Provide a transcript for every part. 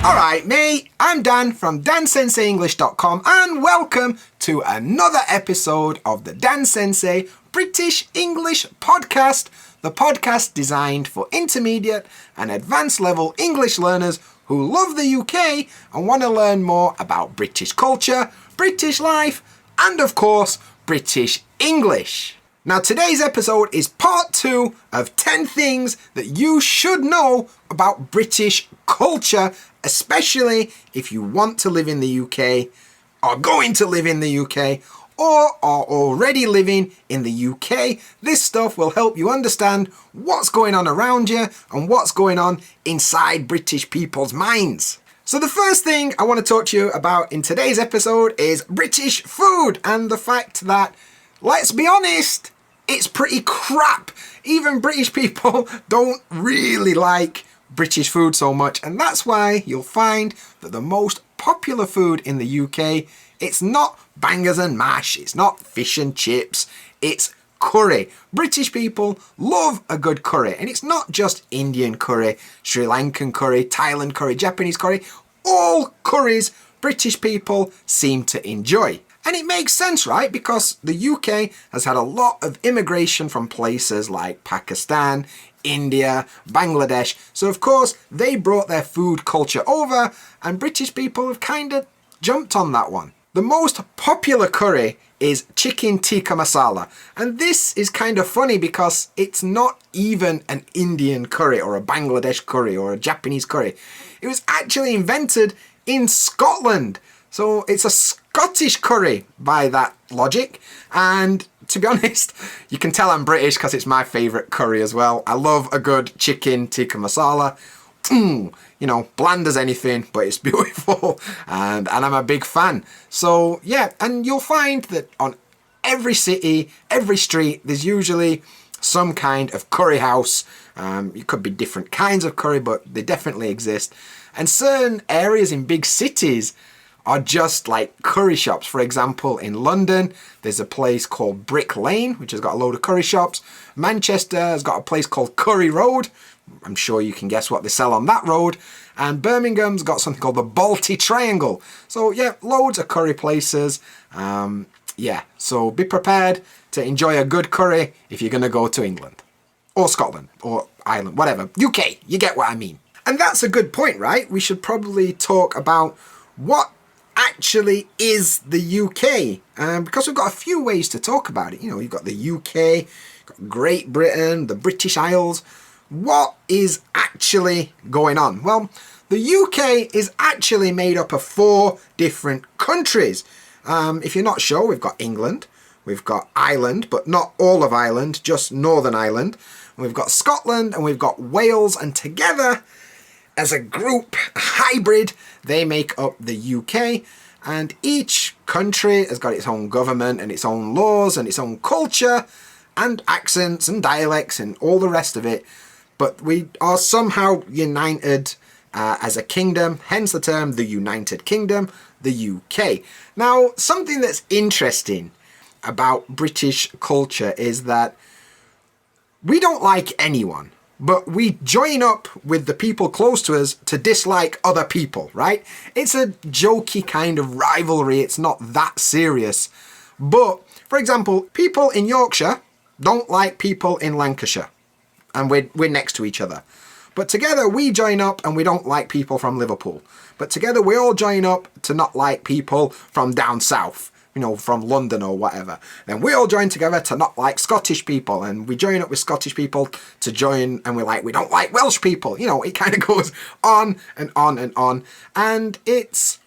Alright mate, I'm Dan from DanSenseiEnglish.com and welcome to another episode of the Dan Sensei British English Podcast, the podcast designed for intermediate and advanced level English learners who love the UK and want to learn more about British culture, British life, and of course, British English. Now today's episode is part 2 of 10 things that you should know about British culture, especially if you want to live in the UK, are going to live in the UK, or are already living in the UK. This stuff will help you understand what's going on around you and what's going on inside British people's minds. So the first thing I want to talk to you about in today's episode is British food and the fact that, let's be honest, it's pretty crap. Even British people don't really like British food so much, and that's why you'll find that the most popular food in the UK, it's not bangers and mash, it's not fish and chips, it's curry. British people love a good curry, and it's not just Indian curry, Sri Lankan curry, Thailand curry, Japanese curry. All curries British people seem to enjoy. And it makes sense, right? Because the UK has had a lot of immigration from places like Pakistan, India, Bangladesh. So of course, they brought their food culture over and British people have kind of jumped on that one. The most popular curry is chicken tikka masala. And this is kind of funny because it's not even an Indian curry or a Bangladesh curry or a Japanese curry. It was actually invented in Scotland. So it's a Scottish curry by that logic, and to be honest, you can tell I'm British because it's my favourite curry as well. I love a good chicken tikka masala. You know, bland as anything, but it's beautiful, and I'm a big fan. So yeah, and you'll find that on every city, every street, there's usually some kind of curry house. It could be different kinds of curry, but they definitely exist. And certain areas in big cities are just like curry shops. For example, in London, there's a place called Brick Lane, which has got a load of curry shops. Manchester has got a place called Curry Road. I'm sure you can guess what they sell on that road. And Birmingham's got something called the Balti Triangle. So yeah, loads of curry places. Yeah, so be prepared to enjoy a good curry if you're gonna go to England. Or Scotland, or Ireland, whatever. UK, you get what I mean. And that's a good point, right? We should probably talk about what actually is the UK, because we've got a few ways to talk about it. You know, you've got the UK, you've got Great Britain, the British Isles. What is actually going on? Well, the UK is actually made up of 4 different countries. If you're not sure, we've got England, we've got Ireland, but not all of Ireland, just Northern Ireland. We've got Scotland and we've got Wales, and together as a group, a hybrid, they make up the UK, and each country has got its own government and its own laws and its own culture and accents and dialects and all the rest of it, but we are somehow united as a kingdom, hence the term the United Kingdom, the UK. Now, something that's interesting about British culture is that we don't like anyone, but we join up with the people close to us to dislike other people, right? It's a jokey kind of rivalry, it's not that serious. But, for example, people in Yorkshire don't like people in Lancashire, and we're next to each other. But together we join up and we don't like people from Liverpool. But together we all join up to not like people from down south, you know, from London or whatever. Then we all join together to not like Scottish people, and we join up with Scottish people to join, and we don't like Welsh people. You know, it kind of goes on and on and on. And it's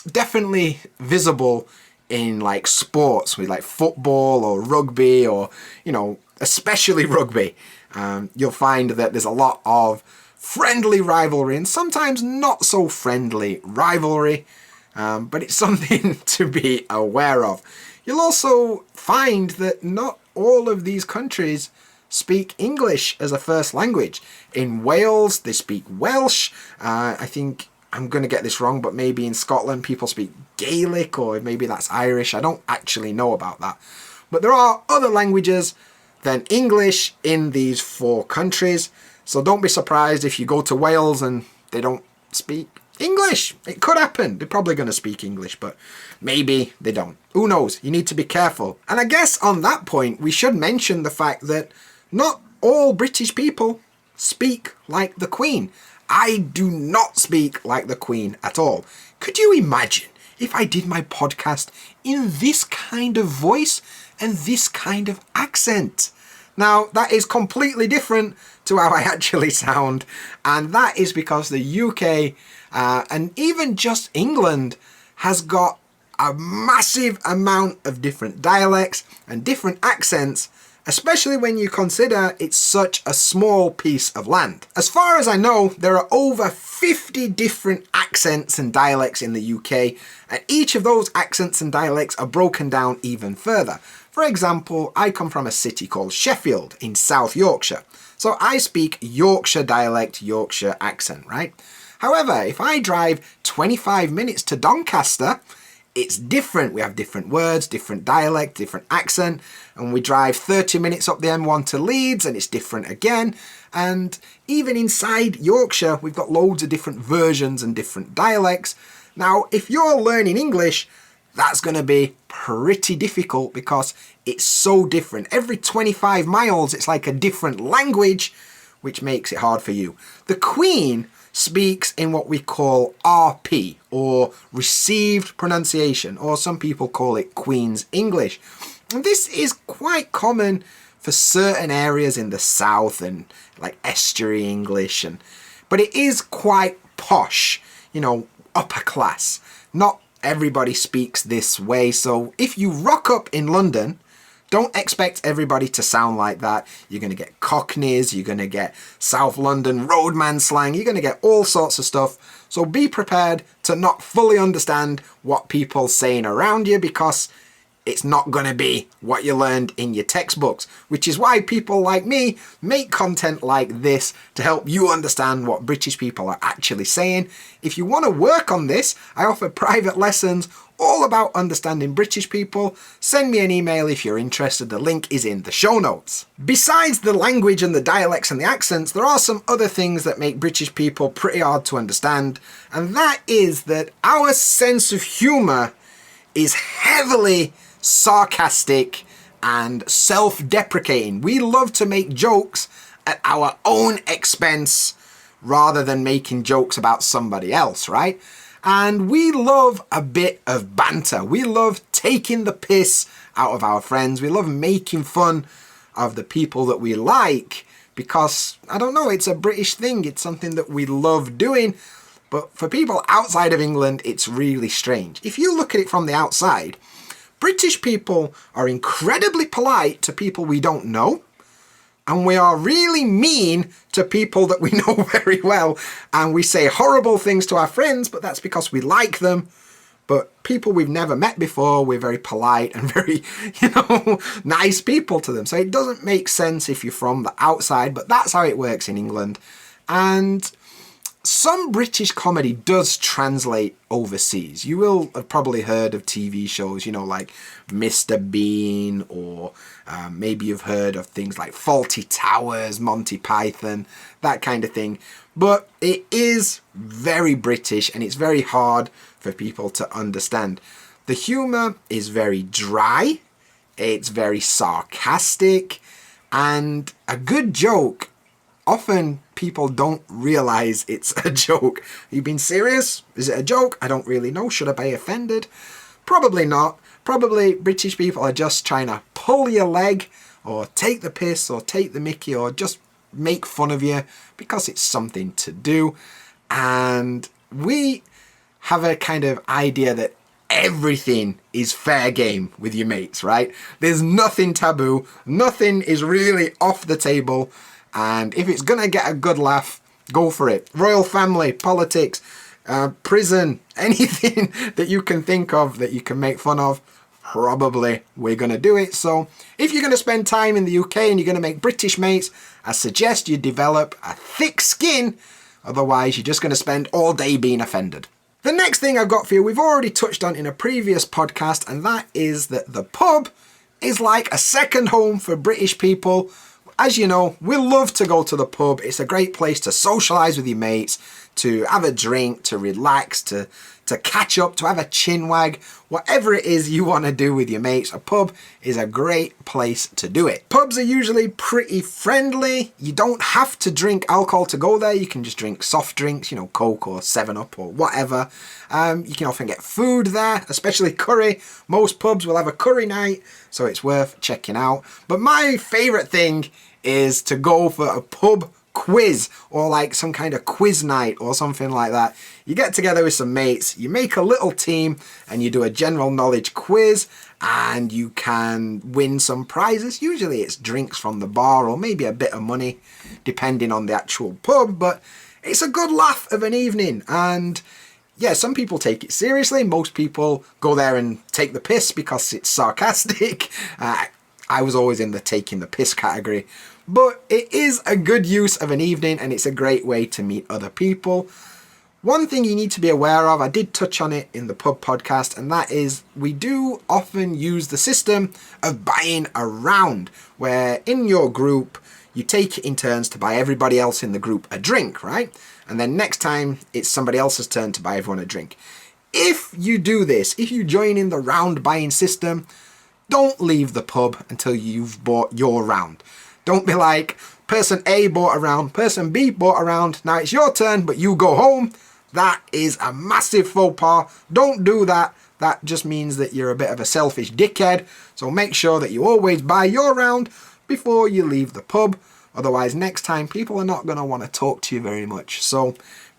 definitely visible in like sports, with like football or rugby, or, you know, especially rugby. You'll find that there's a lot of friendly rivalry and sometimes not so friendly rivalry. But it's something to be aware of. You'll also find that not all of these countries speak English as a first language. In Wales, they speak Welsh. I think I'm going to get this wrong, but maybe in Scotland people speak Gaelic, or maybe that's Irish. I don't actually know about that. But there are other languages than English in these 4 countries. So don't be surprised if you go to Wales and they don't speak English. It could happen. They're probably going to speak English, but maybe they don't. Who knows? You need to be careful. And I guess on that point, we should mention the fact that not all British people speak like the Queen. I do not speak like the Queen at all. Could you imagine if I did my podcast in this kind of voice and this kind of accent? Now, that is completely different to how I actually sound, and that is because the UK and even just England has got a massive amount of different dialects and different accents, especially when you consider it's such a small piece of land. As far as I know, there are over 50 different accents and dialects in the UK, and each of those accents and dialects are broken down even further. For example, I come from a city called Sheffield in South Yorkshire, so I speak Yorkshire dialect, Yorkshire accent, right? However, if I drive 25 minutes to Doncaster, it's different. We have different words, different dialect, different accent, and we drive 30 minutes up the M1 to Leeds and it's different again. And even inside Yorkshire, we've got loads of different versions and different dialects. Now, if you're learning English, that's going to be pretty difficult because it's so different. Every 25 miles, it's like a different language, which makes it hard for you. The Queen speaks in what we call RP, or received pronunciation, or some people call it Queen's English. And this is quite common for certain areas in the south and like estuary English, but it is quite posh, you know, upper class. Not everybody speaks this way, so if you rock up in London, don't expect everybody to sound like that. You're going to get Cockneys, you're going to get South London roadman slang, you're going to get all sorts of stuff. So be prepared to not fully understand what people are saying around you, because it's not going to be what you learned in your textbooks, which is why people like me make content like this to help you understand what British people are actually saying. If you want to work on this, I offer private lessons all about understanding British people. Send me an email if you're interested. The link is in the show notes. Besides the language and the dialects and the accents, there are some other things that make British people pretty hard to understand, and that is that our sense of humour is heavily sarcastic and self-deprecating. We love to make jokes at our own expense rather than making jokes about somebody else, right? And we love a bit of banter. We love taking the piss out of our friends. We love making fun of the people that we like because, I don't know, it's a British thing. It's something that we love doing. But for people outside of England, it's really strange. If you look at it from the outside, British people are incredibly polite to people we don't know, and we are really mean to people that we know very well, and we say horrible things to our friends, but that's because we like them. But people we've never met before, we're very polite and very, nice people to them. So it doesn't make sense if you're from the outside, but that's how it works in England. And some British comedy does translate overseas. You will have probably heard of TV shows, like Mr. Bean, or maybe you've heard of things like Fawlty Towers, Monty Python, that kind of thing. But it is very British and it's very hard for people to understand. The humour is very dry, it's very sarcastic, and a good joke, often people don't realise it's a joke. Are you being serious? Is it a joke? I don't really know. Should I be offended? Probably not. Probably British people are just trying to pull your leg or take the piss or take the mickey or just make fun of you because it's something to do. And we have a kind of idea that everything is fair game with your mates, right? There's nothing taboo. Nothing is really off the table. And if it's going to get a good laugh, go for it. Royal family, politics, prison, anything that you can think of that you can make fun of, probably we're going to do it. So if you're going to spend time in the UK and you're going to make British mates, I suggest you develop a thick skin. Otherwise, you're just going to spend all day being offended. The next thing I've got for you, we've already touched on in a previous podcast, and that is that the pub is like a second home for British people. As you know, we love to go to the pub. It's a great place to socialise with your mates, to have a drink, to relax, to catch up, to have a chin wag, whatever it is you want to do with your mates, a pub is a great place to do it. Pubs are usually pretty friendly. You don't have to drink alcohol to go there. You can just drink soft drinks, you know, Coke or 7-Up or whatever. You can often get food there, especially curry. Most pubs will have a curry night, so it's worth checking out. But my favourite thing is to go for a pub quiz, or like some kind of quiz night or something like that. You get together with some mates, you make a little team, and you do a general knowledge quiz, and you can win some prizes. Usually it's drinks from the bar or maybe a bit of money depending on the actual pub, but it's a good laugh of an evening. And yeah, some people take it seriously. Most people go there and take the piss because it's sarcastic. I was always in the taking the piss category. But it is a good use of an evening, and it's a great way to meet other people. One thing you need to be aware of, I did touch on it in the pub podcast, and that is we do often use the system of buying a round, where in your group you take it in turns to buy everybody else in the group a drink, right? And then next time it's somebody else's turn to buy everyone a drink. If you do this, if you join in the round buying system, don't leave the pub until you've bought your round. Don't be like, person A bought a round, person B bought a round, now it's your turn, but you go home. That is a massive faux pas. Don't do that. That just means that you're a bit of a selfish dickhead. So make sure that you always buy your round before you leave the pub. Otherwise, next time, people are not going to want to talk to you very much. So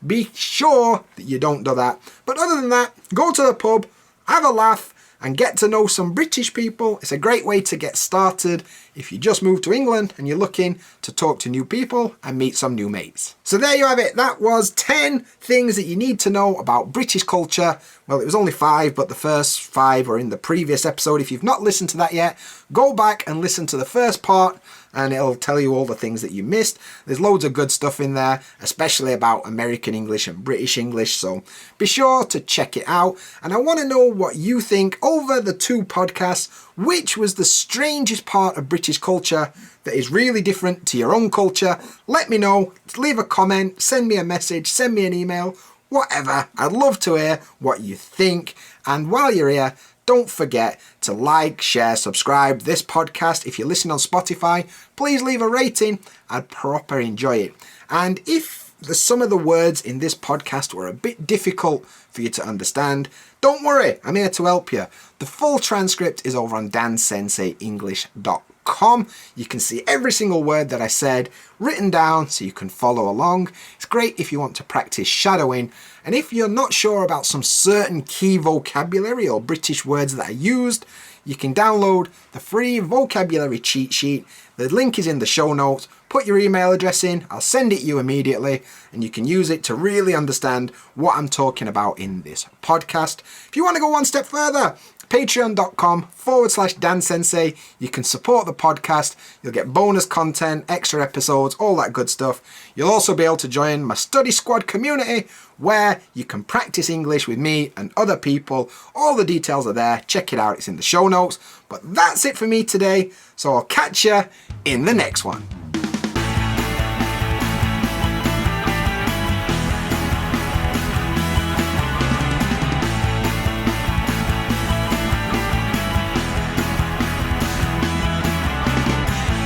be sure that you don't do that. But other than that, go to the pub, have a laugh, and get to know some British people. It's a great way to get started if you just moved to England and you're looking to talk to new people and meet some new mates. So there you have it. That was 10 things that you need to know about British culture. Well, it was only 5, but the first 5 are in the previous episode. If you've not listened to that yet, go back and listen to the first part, and it'll tell you all the things that you missed. There's loads of good stuff in there, especially about American English and British English, so be sure to check it out. And I want to know what you think over the 2 podcasts. Which was the strangest part of British culture that is really different to your own culture? Let me know. Leave a comment, send me a message, send me an email, whatever. I'd love to hear what you think. And while you're here, don't forget to like, share, subscribe this podcast. If you're listening on Spotify, please leave a rating. I'd proper enjoy it. And if some of the words in this podcast were a bit difficult for you to understand, don't worry, I'm here to help you. The full transcript is over on dansenseienglish.com. You can see every single word that I said written down so you can follow along. It's great if you want to practice shadowing. And if you're not sure about some certain key vocabulary or British words that are used, you can download the free vocabulary cheat sheet. The link is in the show notes. Put your email address in, I'll send it you immediately, and you can use it to really understand what I'm talking about in this podcast. If you want to go one step further, patreon.com/dansensei. You can support the podcast. You'll get bonus content, extra episodes, all that good stuff. You'll also be able to join my study squad community where you can practice English with me and other people. All the details are there. Check it out. It's in the show notes. But that's it for me today. So I'll catch you in the next one.